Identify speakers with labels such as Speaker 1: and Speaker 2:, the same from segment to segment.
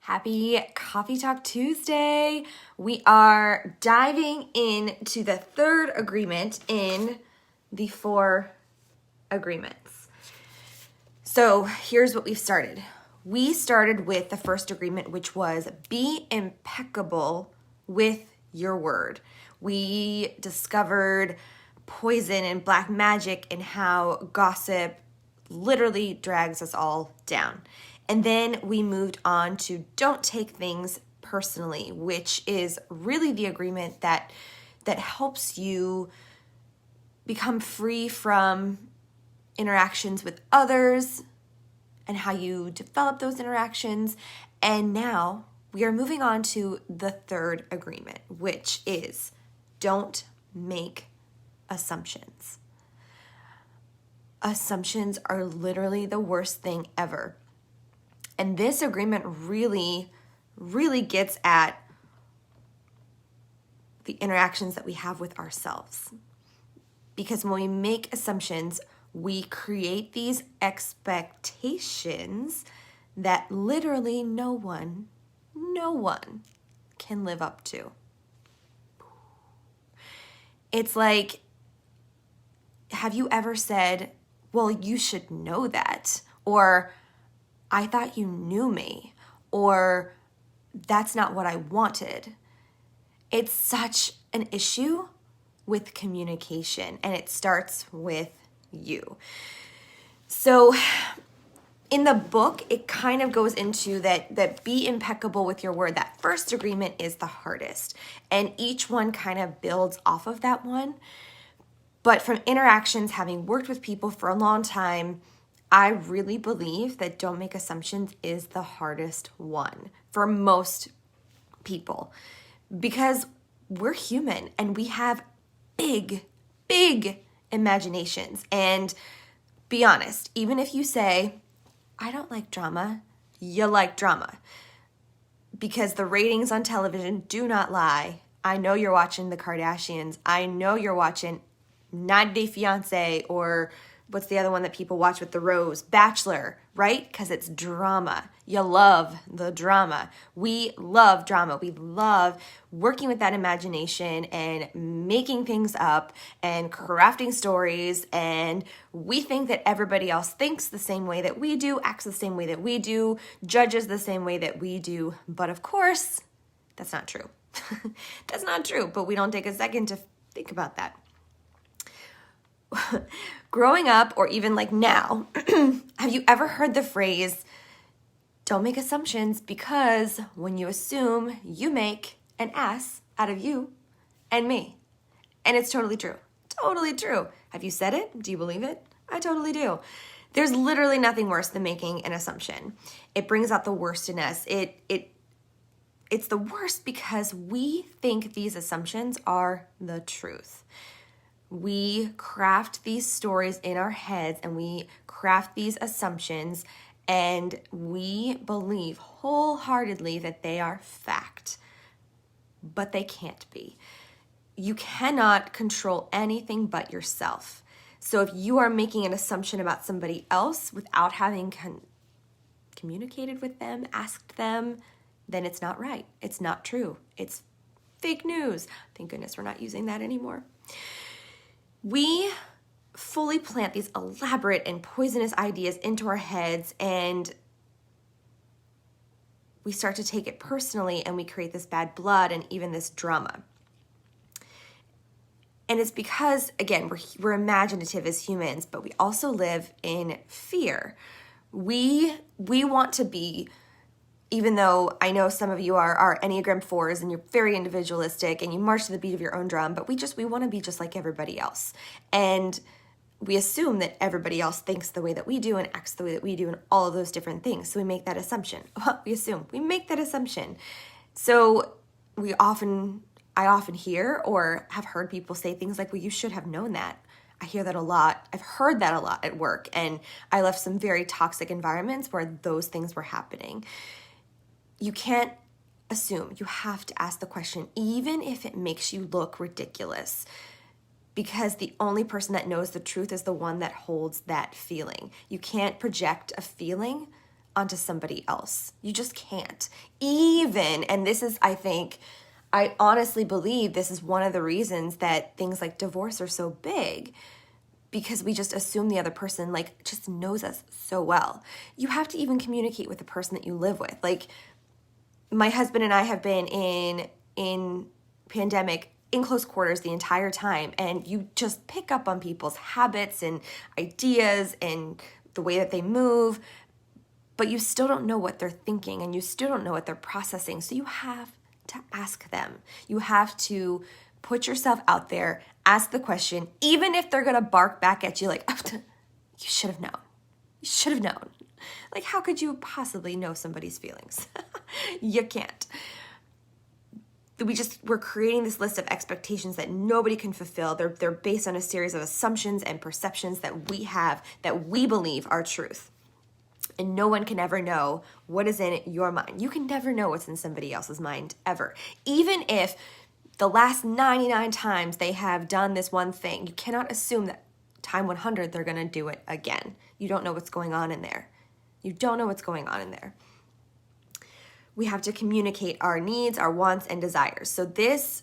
Speaker 1: Happy Coffee Talk Tuesday. We are diving into the third agreement in the 4 agreements. So here's what we've started. We started with the first agreement, which was be impeccable with your word. We discovered poison and black magic and how gossip literally drags us all down. And then we moved on to don't take things personally, which is really the agreement that helps you become free from interactions with others and how you develop those interactions. And now we are moving on to the third agreement, which is don't make assumptions. Assumptions are literally the worst thing ever. And this agreement really, really gets at the interactions that we have with ourselves. Because when we make assumptions, we create these expectations that literally no one can live up to. It's like, have you ever said, well, you should know that, or I thought you knew me, or that's not what I wanted. It's such an issue with communication, and it starts with you. So in the book, it kind of goes into that be impeccable with your word. That first agreement is the hardest, and each one kind of builds off of that one. But from interactions, having worked with people for a long time, I really believe that don't make assumptions is the hardest one for most people, because we're human and we have big imaginations. And be honest, even if you say, I don't like drama, you like drama, because the ratings on television do not lie. I know you're watching The Kardashians. I know you're watching 90 Day Fiance, or what's the other one that people watch with the Rose? Bachelor, right? Because it's drama. You love the drama. We love drama. We love working with that imagination and making things up and crafting stories. And we think that everybody else thinks the same way that we do, acts the same way that we do, judges the same way that we do. But of course, that's not true. That's not true. But we don't take a second to think about that. Growing up, or even like now, have you ever heard the phrase, don't make assumptions, because when you assume, you make an ass out of you and me? And it's totally true. Totally true. Have you said it? Do you believe it? I totally do. There's literally nothing worse than making an assumption. It brings out the worst in us. It's the worst because we think these assumptions are the truth. We craft these stories in our heads and we craft these assumptions, and we believe wholeheartedly that they are fact, but they can't be. You cannot control anything but yourself. So if you are making an assumption about somebody else without having communicated with them, asked them, then it's not right. It's not true. It's fake news. Thank goodness we're not using that anymore. We fully plant these elaborate and poisonous ideas into our heads, and we start to take it personally, and we create this bad blood and even this drama. And it's because, again, we're imaginative as humans, but we also live in fear. We want to be, even though I know some of you are Enneagram 4s and you're very individualistic and you march to the beat of your own drum, but we want to be just like everybody else. And we assume that everybody else thinks the way that we do and acts the way that we do and all of those different things. So we make that assumption. Well, we make that assumption. So I often hear or have heard people say things like, well, you should have known that. I hear that a lot. I've heard that a lot at work. And I left some very toxic environments where those things were happening. You can't assume. You have to ask the question, even if it makes you look ridiculous, because the only person that knows the truth is the one that holds that feeling. You can't project a feeling onto somebody else. You just can't. Even, and this is, I honestly believe this is one of the reasons that things like divorce are so big, because we just assume the other person like just knows us so well. You have to even communicate with the person that you live with. Like my husband and I have been in pandemic in close quarters the entire time, and you just pick up on people's habits and ideas and the way that they move, but you still don't know what they're thinking and you still don't know what they're processing. So you have to ask them. You have to put yourself out there, ask the question, even if they're gonna bark back at you like, you should have known. You should have known. Like, how could you possibly know somebody's feelings? You can't. We're creating this list of expectations that nobody can fulfill. They're based on a series of assumptions and perceptions that we have that we believe are truth. And no one can ever know what is in your mind. You can never know what's in somebody else's mind, ever. Even if the last 99 times they have done this one thing, you cannot assume that time 100 they're going to do it again. You don't know what's going on in there. You don't know what's going on in there. We have to communicate our needs, our wants, and desires. So this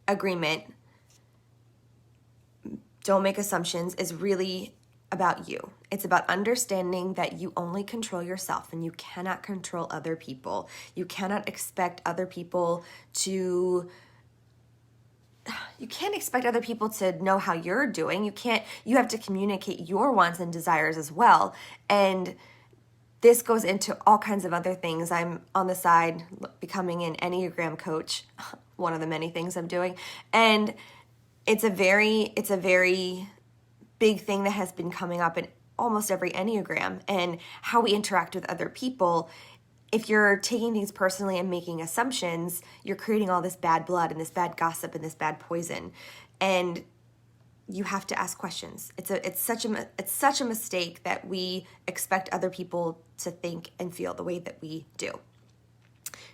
Speaker 1: agreement, don't make assumptions, is really about you. It's about understanding that you only control yourself and you cannot control other people. You cannot expect other people to know how you're doing. You have to communicate your wants and desires as well. And this goes into all kinds of other things. I'm on the side becoming an Enneagram coach, one of the many things I'm doing. And it's a very big thing that has been coming up in almost every Enneagram, and how we interact with other people. If you're taking things personally and making assumptions, you're creating all this bad blood and this bad gossip and this bad poison. And you have to ask questions. It's such a mistake that we expect other people to think and feel the way that we do.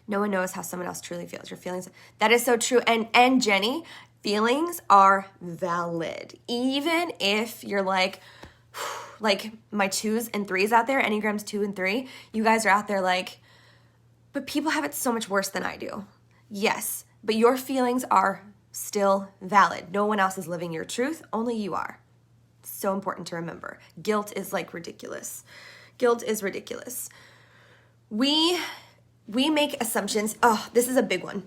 Speaker 1: No one knows how someone else truly feels. Your feelings, that is so true. And Jenny, feelings are valid. Even if you're like my 2s and 3s out there, Enneagrams 2 and 3, you guys are out there like, but people have it so much worse than I do. Yes, but your feelings are still valid. No one else is living your truth, only you are. So important to remember. Guilt is like ridiculous. Guilt is ridiculous. We make assumptions. Oh, this is a big one.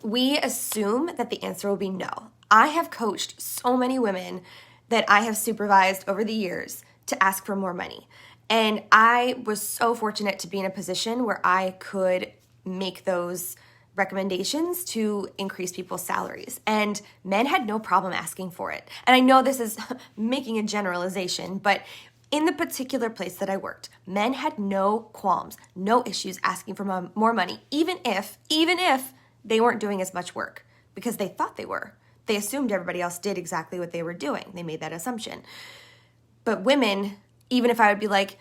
Speaker 1: We assume that the answer will be no. I have coached so many women that I have supervised over the years to ask for more money. And I was so fortunate to be in a position where I could make those recommendations to increase people's salaries. And men had no problem asking for it. And I know this is making a generalization, but in the particular place that I worked, men had no qualms, no issues asking for more money, even if they weren't doing as much work, because they thought they were. They assumed everybody else did exactly what they were doing. They made that assumption. But women, even if I would be like,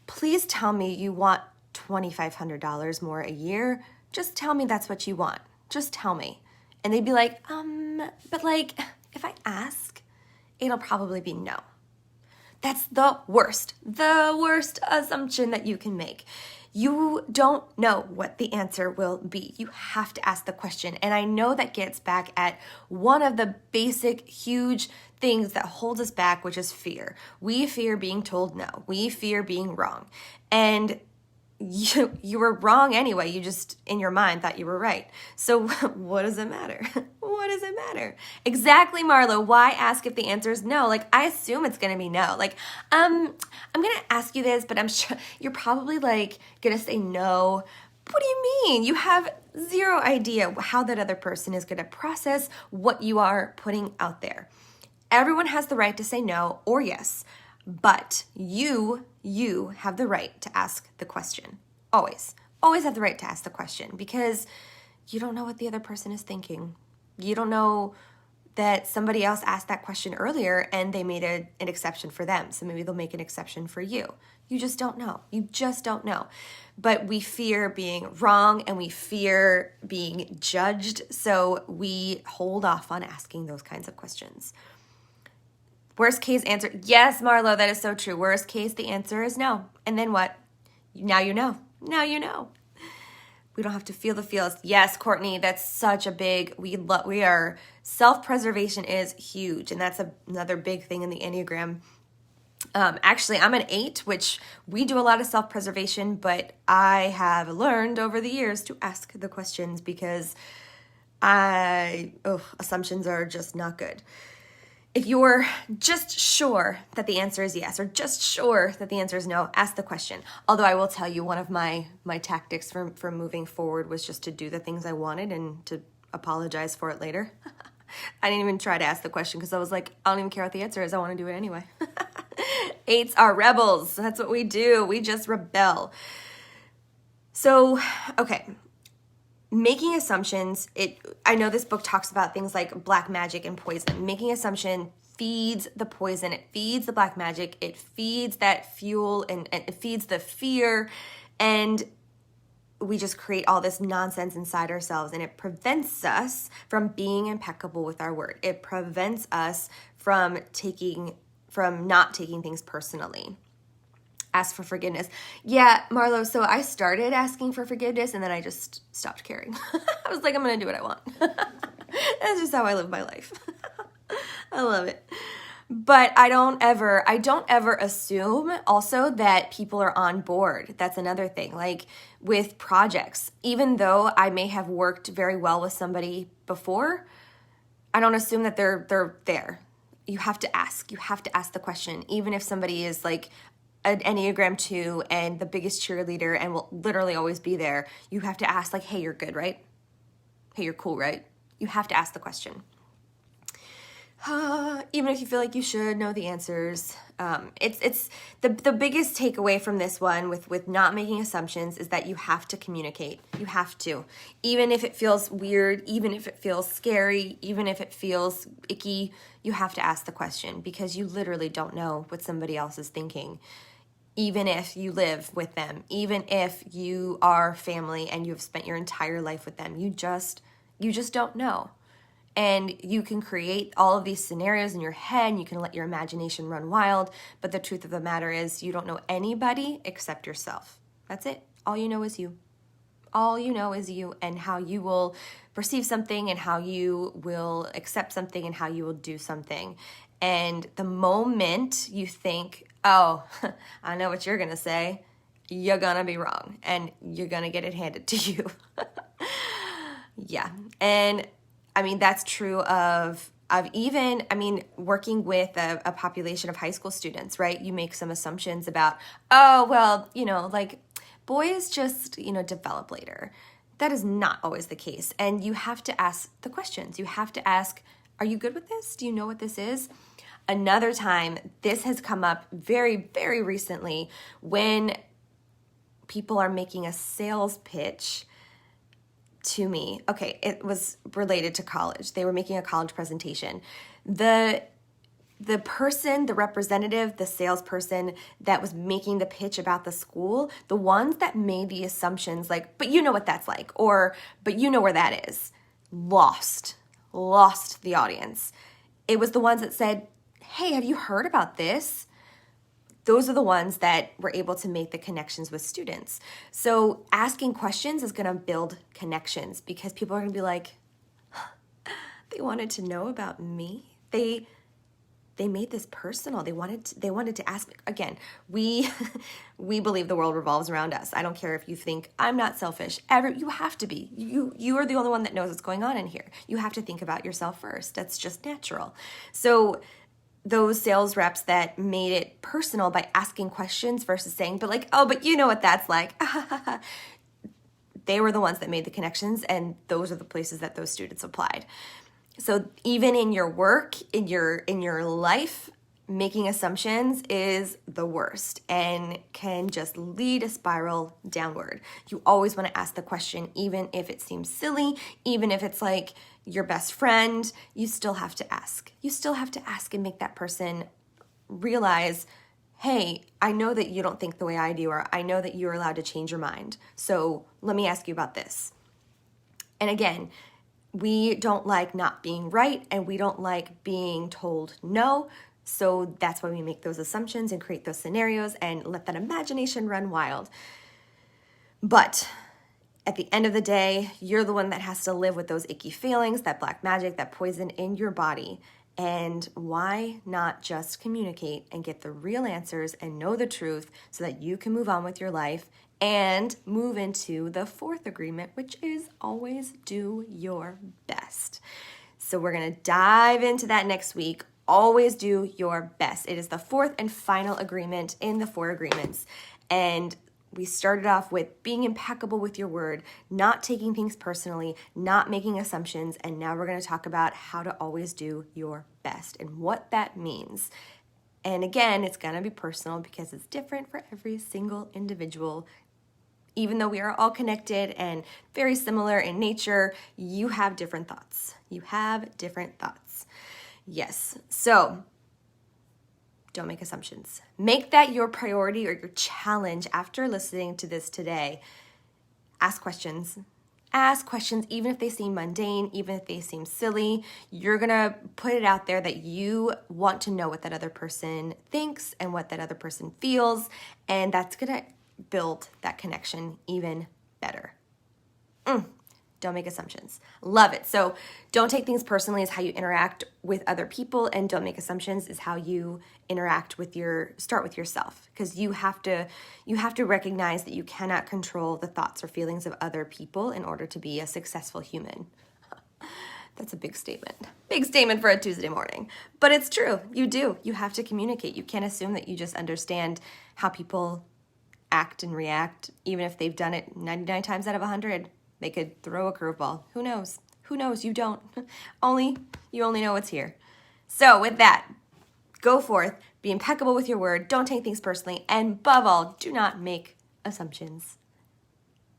Speaker 1: please tell me you want $2,500 more a year, just tell me that's what you want. Just tell me. And they'd be like, but like, if I ask, it'll probably be no. That's the worst assumption that you can make. You don't know what the answer will be. You have to ask the question. And I know that gets back at one of the basic, huge things that holds us back, which is fear. We fear being told no. We fear being wrong. And you were wrong anyway. You just, in your mind, thought you were right. So what does it matter? What does it matter? Exactly, Marlo. Why ask if the answer is no? Like, I assume it's going to be no. Like, I'm going to ask you this, but I'm sure you're probably like going to say no. What do you mean? You have zero idea how that other person is going to process what you are putting out there. Everyone has the right to say no or yes. But you have the right to ask the question. Always have the right to ask the question, because you don't know what the other person is thinking. You don't know that somebody else asked that question earlier and they made an exception for them. So maybe they'll make an exception for you. You just don't know. You just don't know. But we fear being wrong and we fear being judged. So we hold off on asking those kinds of questions. Worst case answer, yes, Marlo, that is so true. Worst case, the answer is no. And then what? Now you know. Now you know. We don't have to feel the feels. Yes, Courtney, that's such a big, we are, self-preservation is huge. And that's another big thing in the Enneagram. Actually, I'm an 8, which we do a lot of self-preservation, but I have learned over the years to ask the questions because assumptions are just not good. If you're just sure that the answer is yes, or just sure that the answer is no, ask the question. Although I will tell you, one of my tactics for moving forward was just to do the things I wanted and to apologize for it later. I didn't even try to ask the question because I was like, I don't even care what the answer is. I want to do it anyway. 8s are rebels. That's what we do. We just rebel. So, okay. Making assumptions, I know this book talks about things like black magic and poison. Making assumption feeds the poison. It feeds the black magic. It feeds that fuel and it feeds the fear. And we just create all this nonsense inside ourselves, and it prevents us from being impeccable with our word. It prevents us from not taking things personally. Ask for forgiveness. Yeah, Marlo, so I started asking for forgiveness and then I just stopped caring. I was like, I'm going to do what I want. That's just how I live my life. I love it. But I don't ever assume also that people are on board. That's another thing. Like with projects, even though I may have worked very well with somebody before, I don't assume that they're there. You have to ask. You have to ask the question. Even if somebody is like an Enneagram 2 and the biggest cheerleader and will literally always be there, you have to ask like, hey, you're good, right? Hey, you're cool, right? You have to ask the question. Even if you feel like you should know the answers. It's the biggest takeaway from this one with not making assumptions is that you have to communicate. You have to. Even if it feels weird, even if it feels scary, even if it feels icky, you have to ask the question because you literally don't know what somebody else is thinking. Even if you live with them, even if you are family and you've spent your entire life with them, you just don't know. And you can create all of these scenarios in your head and you can let your imagination run wild. But the truth of the matter is you don't know anybody except yourself. That's it. All you know is you. All you know is you and how you will perceive something and how you will accept something and how you will do something. And the moment you think, oh, I know what you're going to say, you're going to be wrong and you're going to get it handed to you. Yeah. And I mean, that's true of even, working with a population of high school students, right? You make some assumptions about, oh, well, like boys just, develop later. That is not always the case. And you have to ask the questions. You have to ask, are you good with this? Do you know what this is? Another time, this has come up very, very recently when people are making a sales pitch to me. Okay, it was related to college. They were making a college presentation. The person, the representative, the salesperson that was making the pitch about the school, the ones that made the assumptions like, but you know what that's like, or, but you know where that is, lost the audience. It was the ones that said, hey, have you heard about this? Those are the ones that were able to make the connections with students. So asking questions is going to build connections because people are going to be like, they wanted to know about me. They made this personal. They wanted to ask. Again, we believe the world revolves around us. I don't care if you think I'm not selfish. You have to be. You are the only one that knows what's going on in here. You have to think about yourself first. That's just natural. So those sales reps that made it personal by asking questions versus saying, but you know what that's like. They were the ones that made the connections, and those are the places that those students applied. So even in your work, in your life, making assumptions is the worst and can just lead a spiral downward. You always want to ask the question, even if it seems silly, even if it's like your best friend, you still have to ask. You still have to ask and make that person realize, hey, I know that you don't think the way I do, or I know that you're allowed to change your mind. So let me ask you about this. And again, we don't like not being right, and we don't like being told no. So that's why we make those assumptions and create those scenarios and let that imagination run wild. But at the end of the day, you're the one that has to live with those icky feelings, that black magic, that poison in your body. And why not just communicate and get the real answers and know the truth so that you can move on with your life and move into the fourth agreement, which is always do your best. So we're going to dive into that next week. Always do your best. It is the fourth and final agreement in the 4 agreements. And we started off with being impeccable with your word, not taking things personally, not making assumptions, and now we're going to talk about how to always do your best and what that means. And again, it's going to be personal because it's different for every single individual. Even though we are all connected and very similar in nature, you have different thoughts. You have different thoughts. Yes. So don't make assumptions. Make that your priority or your challenge after listening to this today. Ask questions. Ask questions, even if they seem mundane, even if they seem silly. You're going to put it out there that you want to know what that other person thinks and what that other person feels, and that's going to build that connection even better. Don't make assumptions. Love it. So don't take things personally is how you interact with other people, and don't make assumptions is how you interact with start with yourself, because you have to recognize that you cannot control the thoughts or feelings of other people in order to be a successful human. That's a big statement. Big statement for a Tuesday morning. But it's true. You do. You have to communicate. You can't assume that you just understand how people act and react, even if they've done it 99 times out of 100. They could throw a curveball. Who knows? Who knows? You don't. You only know what's here. So with that, go forth, be impeccable with your word, don't take things personally, and above all, do not make assumptions.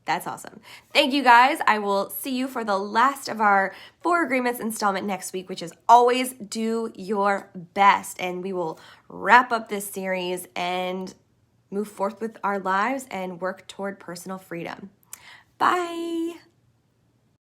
Speaker 1: That's awesome. Thank you guys. I will see you for the last of our 4 agreements installment next week, which is always do your best. And we will wrap up this series and move forth with our lives and work toward personal freedom. Bye.